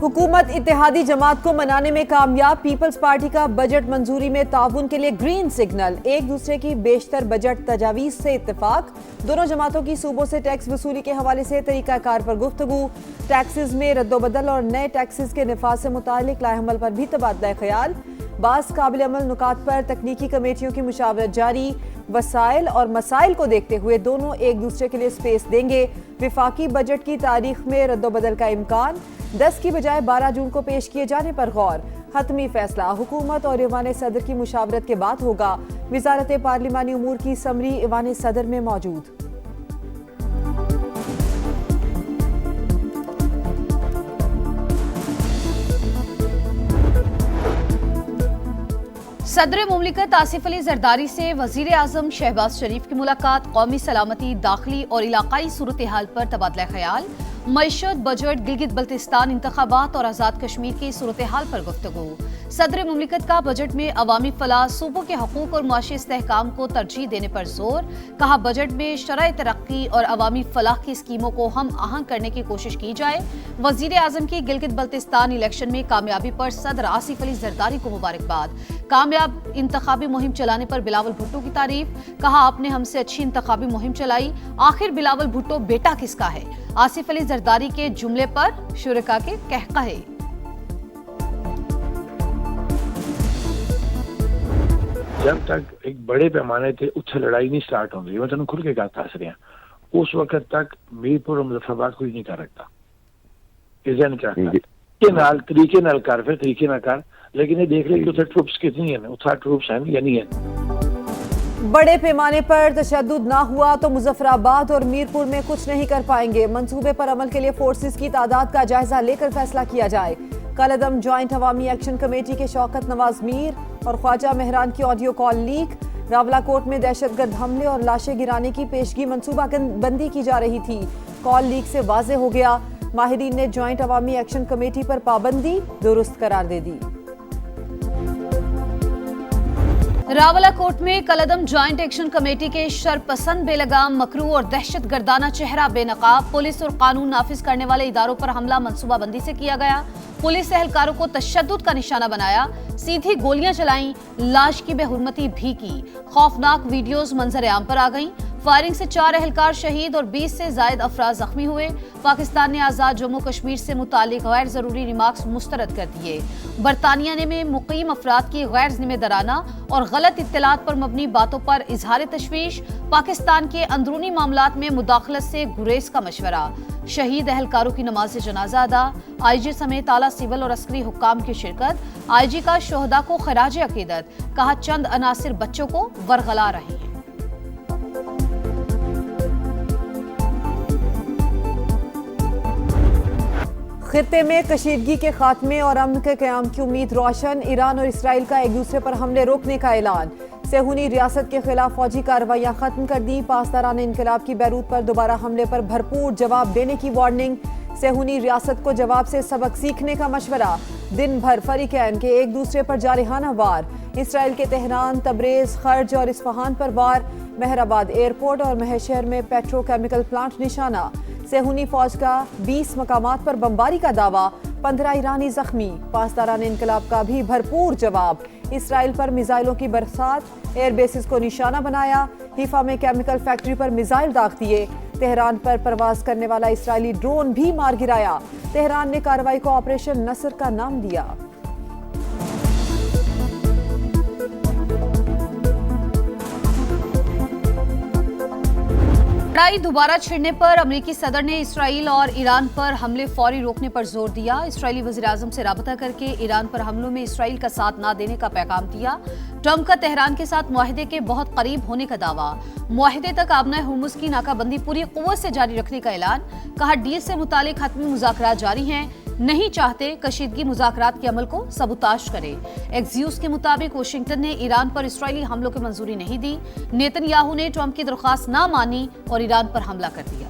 हुकूमत इत्तेहादी जमात को मनाने में कामयाब। पीपल्स पार्टी का बजट मंजूरी में ताउन के लिए ग्रीन सिग्नल। एक दूसरे की बेशतर बजट तजावीज से इत्तेफाक। दोनों जमातों की सूबों से टैक्स वसूली के हवाले से तरीकाकार पर गुफ्तगू। टैक्सेस में रद्दोबदल और नए टैक्सेस के निफाज से मुतालिक लाएहमल पर भी तबादला ख्याल। बास काबिल अमल नुकात पर तकनीकी कमेटियों की मुशावरत जारी। वसाइल और मसाइल को देखते हुए दोनों एक दूसरे के लिए स्पेस देंगे। विफाकी बजट की तारीख में रद्दोबदल का इम्कान। 10 की बजाय 12 जून को पेश किए जाने पर गौर। हतमी फैसला हुकूमत और ईवान सदर की मुशावरत के बाद होगा। वजारत पार्लिमानी उमूर की समरी ईवान सदर में मौजूद। सदर मुमलिकत आसिफ अली जरदारी से वजीर आजम शहबाज शरीफ की मुलाकात। कौमी सलामती, दाखिली और इलाकाई सूरत हाल पर तबादला ख्याल। मईशत, बजट, गिलगित बल्तिस्तान इंतखाबात और आज़ाद कश्मीर की सूरत हाल पर गुफ्तगू। सदर मुमलिकत का बजट में अवामी फलाह, सूबों के हकूक और मुआशी इस्तेहकाम को तरजीह देने पर जोर। कहा बजट में शरअ तरक्की और अवामी फलाह की स्कीमों को हम आहंग करने की कोशिश की जाए। वजीर आजम की गिलगित बल्तिस्तान इलेक्शन में कामयाबी पर सदर आसिफ अली जरदारी को मुबारकबाद। कामयाब इंतखाबी मुहिम चलाने पर बिलावल भुट्टो की तारीफ। कहा आपने हमसे अच्छी इंतखाबी मुहिम चलाई। आखिर बिलावल भुट्टो बेटा किसका है? आसिफ अली जरदारी के जुमले पर शुरका के कहकहे। जब तक एक बड़े पैमाने से उत्थे लड़ाई नहीं स्टार्ट होंगी, मैं तेन खुल के गल दस रहा, उस वक्त तक मीरपुर और मुजफ्फराबाद कोई नहीं कर रखता। तरीके नाल कर, फिर तरीके ना कर, लेकिन ये देख ले कि उसे ट्रूप्स कितनी है, उठा ट्रूप्स हैं या नहीं है। बड़े पैमाने पर तशद्दुद ना हुआ तो मुजफ्फराबाद और मीरपुर में कुछ नहीं कर पाएंगे। मंसूबे पर अमल के लिए फोर्सेस की तादाद का जायजा लेकर फैसला किया जाए। कलअदम जॉइंट अवामी एक्शन कमेटी के शौकत नवाज मीर और ख्वाजा मेहरान की ऑडियो कॉल लीक। रावलाकोट में दहशतगर्द हमले और लाशें गिराने की पेशगी मंसूबा बंदी की जा रही थी। कॉल लीक से वाज़ेह हो गया, माहिरीन ने जॉइंट अवामी एक्शन कमेटी पर पाबंदी दुरुस्त करार दे दी। रावलाकोट में कलअदम जॉइंट एक्शन कमेटी के शरपसंद, बेलगाम, मकरू और दहशत गर्दाना चेहरा बेनकाब पुलिस और कानून नाफिज करने वाले इदारों पर हमला मंसूबाबंदी से किया गया। पुलिस एहलकारों को तशद्दुद का निशाना बनाया, सीधी गोलियां चलाई, लाश की बेहुरमती भी की। खौफनाक वीडियोस मंजर आम पर आ गईं। फायरिंग से 4 एहलकार शहीद और 20 से जायद अफराद जख्मी हुए। पाकिस्तान ने आज़ाद जम्मू कश्मीर से मुतालिक गैर जरूरी रिमार्क्स मुस्तरद कर दिए। बरतानिया ने में मुकीम अफराद की गैर जिम्मेदाराना और गलत इत्तलात पर मबनी बातों पर इजहार तशवीश। पाकिस्तान के अंदरूनी मामलात में मुदाखलत से गुरेज का मशवरा। शहीद एहलकारों की नमाज जनाजा अदा। IG समेत आला सिविल और अस्करी हुक्काम की शिरकत। IG का शोहदा को खराज अकीदत। कहा चंद अनासिर बच्चों को वरगला रहे हैं। खित्ते में कशीदगी के खात्मे और अमन के क़याम की उम्मीद रोशन। ईरान और इसराइल का एक दूसरे पर हमले रोकने का ऐलान। सेहूनी रियासत के खिलाफ फौजी कार्रवाइयां खत्म कर दी। पासदारान इनकलाब की बैरूत पर दोबारा हमले पर भरपूर जवाब देने की वार्निंग। सेहूनी रियासत को जवाब से सबक सीखने का मशवरा। दिन भर फरीकैन के एक दूसरे पर जारहाना वार। इसराइल के तेहरान, तबरेज, खर्ज और इस्फहान पर वार। मेहराबाद एयरपोर्ट और महशहर में पेट्रोकेमिकल प्लांट निशाना। सेहूनी फौज का 20 मकामात पर बमबारी का दावा। 15 ईरानी जख्मी। पासदारान इनकलाब का भी भरपूर जवाब। इसराइल पर मिसाइलों की बरसात। एयर बेसिस को निशाना बनाया। हिफा में केमिकल फैक्ट्री पर मिसाइल दाग दिए। तेहरान पर परवाज करने वाला इसराइली ड्रोन भी मार गिराया। तेहरान ने कार्रवाई को ऑपरेशन नसर का नाम दिया। लड़ाई दोबारा छिड़ने पर अमेरिकी सदर ने इसराइल और ईरान पर हमले फौरी रोकने पर जोर दिया। इसराइली वज़ीर आज़म से राबता करके ईरान पर हमलों में इसराइल का साथ न देने का पैगाम दिया। ट्रंप का तेहरान के साथ मुआहदे के बहुत करीब होने का दावा। मुआहदे तक आबना हुर्मुज़ की नाकाबंदी पूरी क़ुव्वत से जारी रखने का ऐलान। कहा डील से मुतालिक हतमी मुज़ाकरात जारी हैं। नहीं चाहते कशीदगी मुज़ाकरात के अमल को सबूताश करे। एक्सियोस के मुताबिक वाशिंगटन ने ईरान पर इसराइली हमलों की मंजूरी नहीं दी। नेतन्याहू ने ट्रंप की दरख्वास्त ना मानी और ईरान पर हमला कर दिया।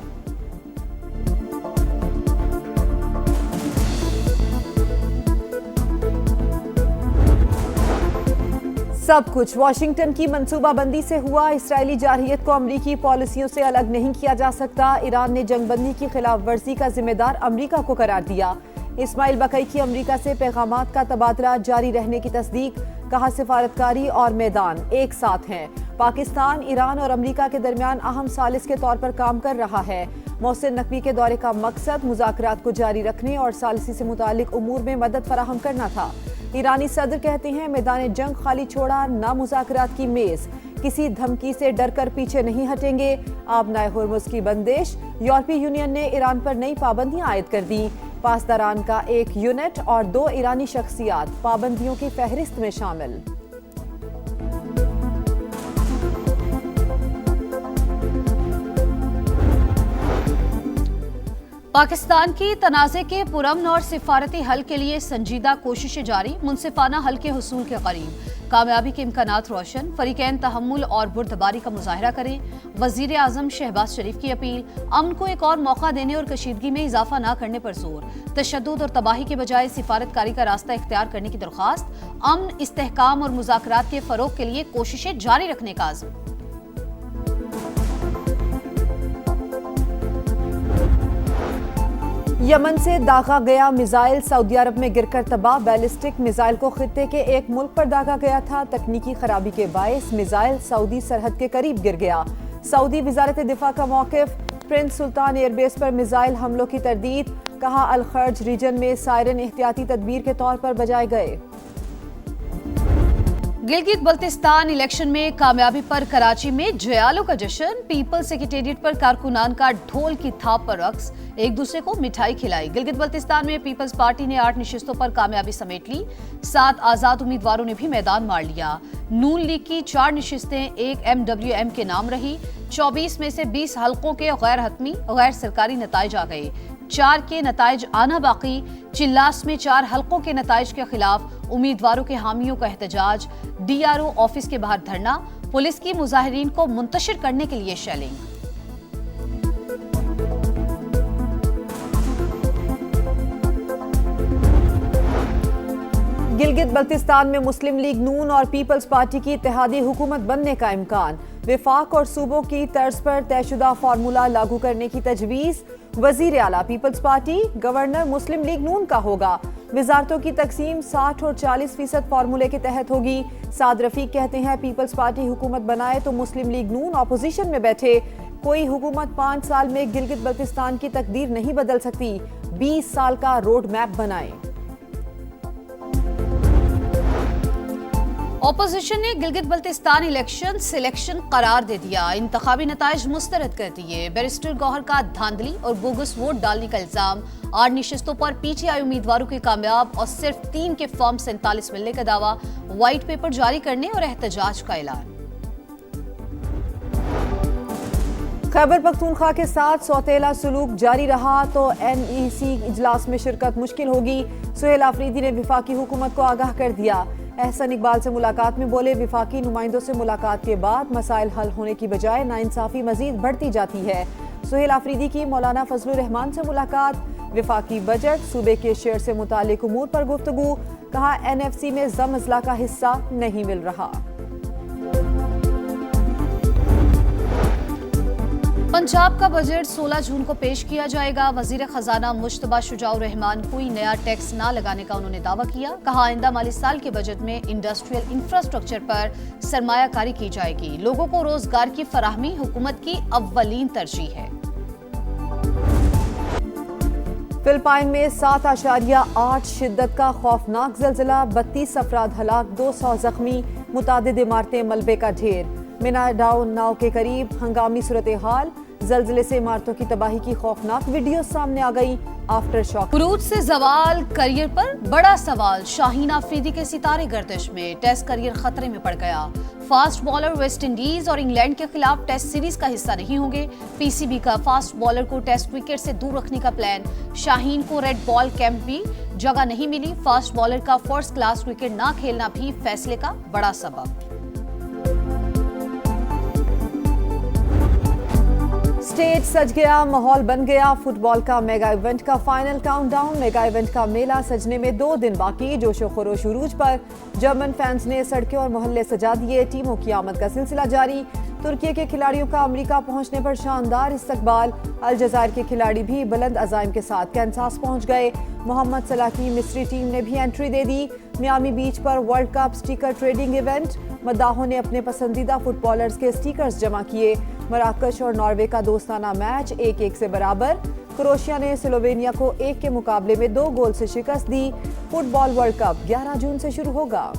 सब कुछ वाशिंगटन की मंसूबाबंदी से हुआ। इसराइली जारहियत को अमरीकी पॉलिसियों से अलग नहीं किया जा सकता। ईरान ने जंगबंदी की खिलाफ वर्जी का जिम्मेदार अमरीका को करार दिया। इस्माइल बकई की अमरीका से पैगामात का तबादला जारी रहने की तस्दीक, कहा सिफारतकारी और मैदान एक साथ हैं। पाकिस्तान, ईरान और अमरीका के दरमियान अहम सालिस के तौर पर काम कर रहा है। मोहसिन नकवी के दौरे का मकसद मुज़ाकरात को जारी रखने और सालिसी से मुतालिक उमूर में मदद फराहम करना था। ईरानी सदर कहते हैं मैदान जंग खाली छोड़ा, ना मुज़ाकरात की मेज, किसी धमकी से डरकर पीछे नहीं हटेंगे। आबनाए हुर्मुज़ की बंदिश, यूरोपीय यूनियन ने ईरान पर नई पाबंदियां आयद कर दी। पासदारान का एक यूनिट और 2 ईरानी शख्सियात पाबंदियों की फहरिस्त में शामिल। पाकिस्तान की तनाज़े के पुरअमन और सिफारती हल के लिए संजीदा कोशिशें जारी, मुनसिफाना हल के हुसूल के करीब, कामयाबी के इम्कानात रोशन, फरीकैन तहम्मुल और बुर्दबारी का मुजाहरा करें। वजीर आजम शहबाज शरीफ की अपील, अमन को एक और मौका देने और कशीदगी में इजाफा न करने पर जोर, तशद्दुद और तबाही के बजाय सिफारतकारी का रास्ता इख्तियार करने की दरख्वास्त, अमन, इस्तेहकाम और मुज़ाकरात के फरोग के लिए कोशिशें जारी रखने का आज़म। यमन से दागा गया मिसाइल सऊदी अरब में गिरकर तबाह, बैलिस्टिक मिसाइल को खित्ते के एक मुल्क पर दागा गया था। तकनीकी खराबी के बायस मिसाइल सऊदी सरहद के करीब गिर गया। सऊदी वजारत दिफा का मौकिफ, प्रिंस सुल्तान एयरबेस पर मिसाइल हमलों की तरदीद, कहा अल खर्ज रीजन में सायरन एहतियाती तदबीर के तौर पर बजाए गए। गिलगित बल्तिस्तान इलेक्शन में कामयाबी पर कराची में जयालों का जश्न, पीपल्स सेक्रेटेरिएट पर कारकुनान का ढोल की थाप पर रक्स, एक दूसरे को मिठाई खिलाई। गिलगित बल्तिस्तान में पीपल्स पार्टी ने 8 नशिस्तों पर कामयाबी समेट ली। 7 आजाद उम्मीदवारों ने भी मैदान मार लिया। नून लीग की 4 नशिस्तें एक MWM के नाम रही। 24 में से 20 हल्कों के गैर हतमी गैर सरकारी नताइज आ गए। 4 के नताइज आना बाकी। चिल्लास में 4 हल्कों के नताइज के खिलाफ उम्मीदवारों के हामियों का एहतजाज, DRO ऑफिस के बाहर धरना, पुलिस की मुजाहिरीन को मुंतशिर करने के लिए शेलिंग। गिलगित बल्तिस्तान में मुस्लिम लीग नून और पीपल्स पार्टी की इत्तेहादी हुकूमत बनने का इम्कान, विफाक और सूबों की तर्ज पर तयशुदा फार्मूला लागू करने की तजवीज़। वजीर आला पीपल्स पार्टी, गवर्नर मुस्लिम लीग नून का होगा। वजारतों की तकसीम 60 और 40% फार्मूले के तहत होगी। साद रफीक कहते हैं पीपल्स पार्टी हुकूमत बनाए तो मुस्लिम लीग नून अपोजिशन में बैठे। कोई हुकूमत 5 साल में गिलगित बल्तिस्तान की तकदीर नहीं बदल सकती। 20 साल का रोड मैप बनाए। ऑपोजिशन ने गिलगित बल्तिस्तान इलेक्शन सिलेक्शन करार दे दिया, इंतखाबी नताइज मुस्तरद कर दिए। बैरिस्टर गौहर का धांधली और बोगस वोट डालने का इल्जाम, 8 नशिस्तों पर PTI उम्मीदवारों के कामयाब और सिर्फ 3 के फॉर्म 47 मिलने का दावा, व्हाइट पेपर जारी करने और एहतजाज का ऐलान। खैबर पख्तूनख्वा के साथ सौतेला सुलूक जारी रहा तो NEC इजलास में शिरकत मुश्किल होगी। सुहेल आफरीदी ने विफाकी हुकूमत को आगाह कर दिया। एहसन इकबाल से मुलाकात में बोले, विफाकी नुमाइंदों से मुलाकात के बाद मसाइल हल होने की बजाय नाइंसाफी मजीद बढ़ती जाती है। सुहेल आफरीदी की मौलाना फजलुर रहमान से मुलाकात, विफाकी बजट, सूबे के शेयर से मुतालिक उमूर पर गुफ्तगू, कहा NFC में जम अजला का हिस्सा नहीं मिल रहा। पंजाब का बजट 16 जून को पेश किया जाएगा। वजीर खजाना मुश्तबा शुजाउर रहमान कोई नया टैक्स ना लगाने का उन्होंने दावा किया। कहा आइंदा माली साल के बजट में इंडस्ट्रियल इंफ्रास्ट्रक्चर पर सरमायाकारी की जाएगी। लोगों को रोजगार की फराहमी हुकूमत की अव्वलीन तरजीह है। फिलिपाइन में 7.8 शिद्दत का खौफनाक जल्जला, 32 अफराद हलाक, 200 जख्मी, मुतादिद इमारतें मलबे का ढेर। मिनाडाओ नाव के करीब हंगामी सूरत हाल, जल्जले से इमारतों की तबाही की खौफनाक वीडियो सामने आ गई। After shock. उरूज से जवाल, करियर पर बड़ा सवाल, शाहीन आफरीदी के सितारे गर्दिश में, टेस्ट करियर खतरे में पड़ गया। फास्ट बॉलर वेस्ट इंडीज और इंग्लैंड के खिलाफ टेस्ट सीरीज का हिस्सा नहीं होंगे। PCB का फास्ट बॉलर को टेस्ट क्रिकेट से दूर रखने का प्लान। शाहीन को रेड बॉल कैंप भी जगह नहीं मिली। फास्ट बॉलर का फर्स्ट क्लास क्रिकेट ना खेलना भी फैसले का बड़ा सबब। स्टेज सज गया, माहौल बन गया। फुटबॉल का मेगा इवेंट का फाइनल काउंटडाउन, मेगा इवेंट का मेला सजने में 2 दिन बाकी। जोशो खरोश उरूज पर, जर्मन फैंस ने सड़कें और मोहल्ले सजा दिए। टीमों की आमद का सिलसिला जारी। तुर्की के खिलाड़ियों का अमेरिका पहुंचने पर शानदार इस्तकबाल। अलजज़ायर के खिलाड़ी भी बुलंद अज़ाइम के साथ कैंसास पहुंच गए। मोहम्मद सलाह की मिस्री टीम ने भी एंट्री दे दी। मियामी बीच पर world cup sticker trading event. मद्दाहों ने अपने पसंदीदा फुटबॉलर्स के स्टिकर्स जमा किए। मराकश और नॉर्वे का दोस्ताना मैच 1-1 से बराबर। क्रोएशिया ने स्लोवेनिया को 1 के मुकाबले में 2 गोल से शिकस्त दी। फुटबॉल वर्ल्ड कप 11 जून से शुरू होगा।